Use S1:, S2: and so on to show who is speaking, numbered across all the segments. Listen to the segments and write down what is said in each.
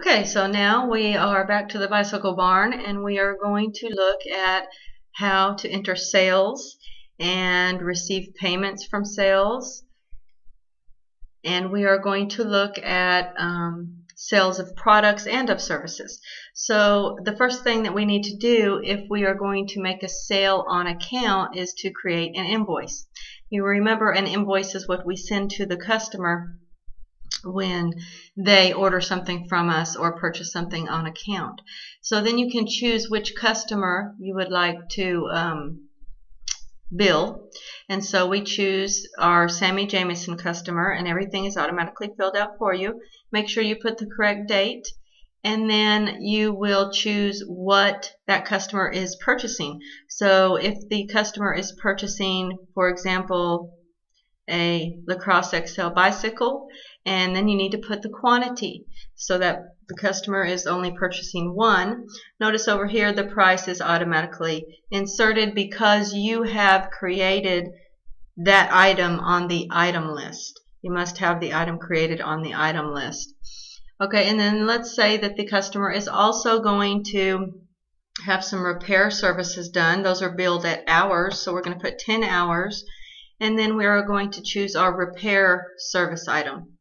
S1: Okay, so now we are back to the bicycle barn and we are going to look at how to enter sales and receive payments from sales. And we are going to look at sales of products and of services. So the first thing that we need to do if we are going to make a sale on account is to create an invoice. You remember an invoice is what we send to the customer when they order something from us or purchase something on account. So then you can choose which customer you would like to bill. And so we choose our Sammy Jameson customer, and everything is automatically filled out for you. Make sure you put the correct date, and then you will choose what that customer is purchasing. So if the customer is purchasing, for example, a Lacrosse XL bicycle, and then you need to put the quantity so that the customer is only purchasing one. Notice over here the price is automatically inserted because you have created that item on the item list. You must have the item created on the item list. Okay, and then let's say that the customer is also going to have some repair services done. Those are billed at hours, so we're going to put 10 hours. And then we are going to choose our repair service item.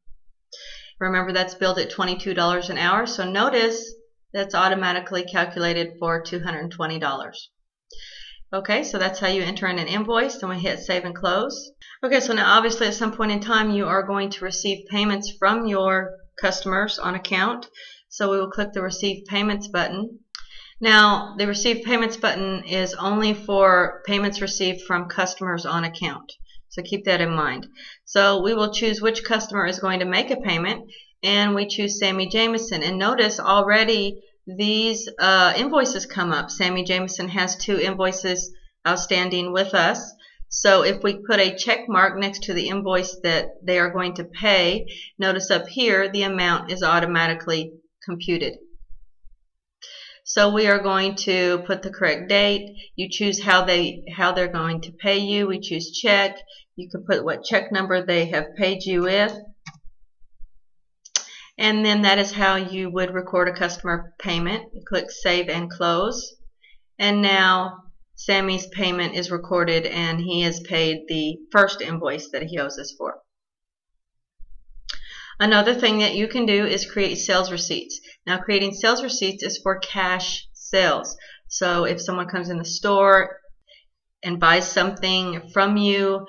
S1: Remember, that's billed at $22 an hour, so notice that's automatically calculated for $220. Okay, so that's how you enter in an invoice. Then we hit save and close. Okay, so now obviously at some point in time you are going to receive payments from your customers on account. So we will click the receive payments button. Now, the receive payments button is only for payments received from customers on account. So keep that in mind. So we will choose which customer is going to make a payment, and we choose Sammy Jameson. And notice already these invoices come up. Sammy Jameson has 2 invoices outstanding with us. So if we put a check mark next to the invoice that they are going to pay, notice up here the amount is automatically computed. So we are going to put the correct date. You choose how they're going to pay you. We choose check. You can put what check number they have paid you with. And then that is how you would record a customer payment. You click save and close. And now Sammy's payment is recorded and he has paid the first invoice that he owes us for. Another thing that you can do is create sales receipts. Now, creating sales receipts is for cash sales. So if someone comes in the store and buys something from you,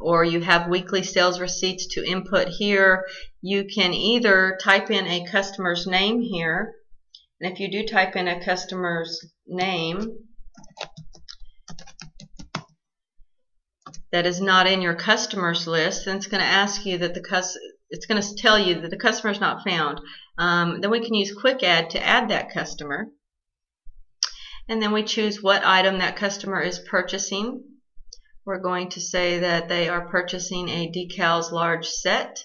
S1: or you have weekly sales receipts to input here, you can either type in a customer's name here. And if you do type in a customer's name that is not in your customers list, then it's going to ask you that it's going to tell you that the customer is not found. Then we can use Quick Add to add that customer. And then we choose what item that customer is purchasing. We're going to say that they are purchasing a decals large set,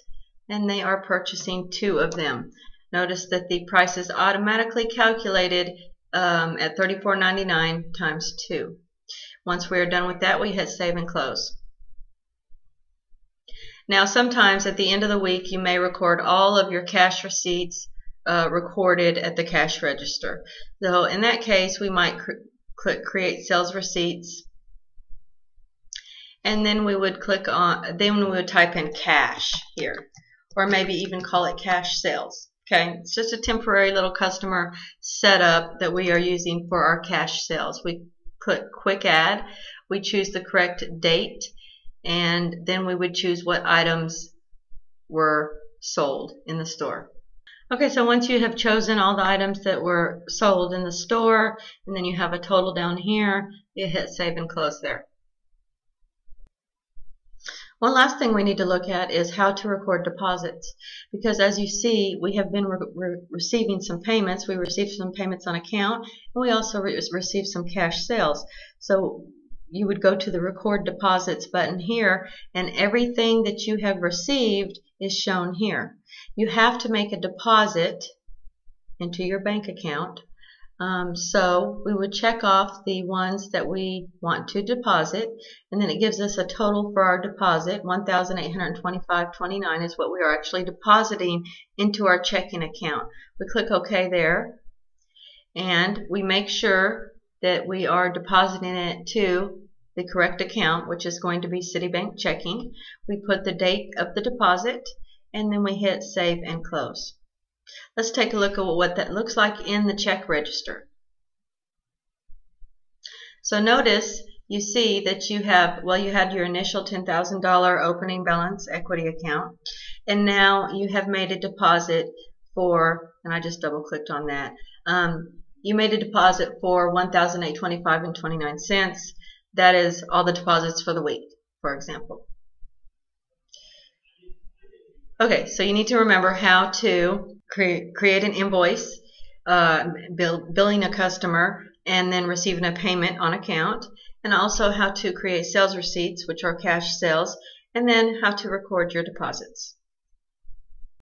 S1: and they are purchasing 2 of them. Notice that the price is automatically calculated at $34.99 times 2. Once we are done with that, we hit save and close. Now, sometimes at the end of the week, you may record all of your cash receipts recorded at the cash register. So in that case, we might click Create Sales Receipts, and then we would type in cash here, or maybe even call it cash sales. Okay, it's just a temporary little customer setup that we are using for our cash sales. We click Quick Add, we choose the correct date, and then we would choose what items were sold in the store. Okay, so once you have chosen all the items that were sold in the store, and then you have a total down here, you hit save and close there. One last thing we need to look at is how to record deposits, because as you see, we have been receiving some payments. We received some payments on account, and we also received some cash sales. So you would go to the Record Deposits button here, and everything that you have received is shown here. You have to make a deposit into your bank account So we would check off the ones that we want to deposit, and then it gives us a total for our deposit. $1,825.29 is what we are actually depositing into our checking account. We click OK there, and we make sure that we are depositing it to the correct account, which is going to be Citibank checking. We put the date of the deposit, and then we hit Save and Close. Let's take a look at what that looks like in the check register. So notice you see that you have, well, you had your initial $10,000 opening balance equity account, and now you have made a deposit for, and I just double clicked on that, you made a deposit for $1,825.29. That is all the deposits for the week, for example. Okay, so you need to remember how to create an invoice, billing a customer, and then receiving a payment on account, and also how to create sales receipts, which are cash sales, and then how to record your deposits.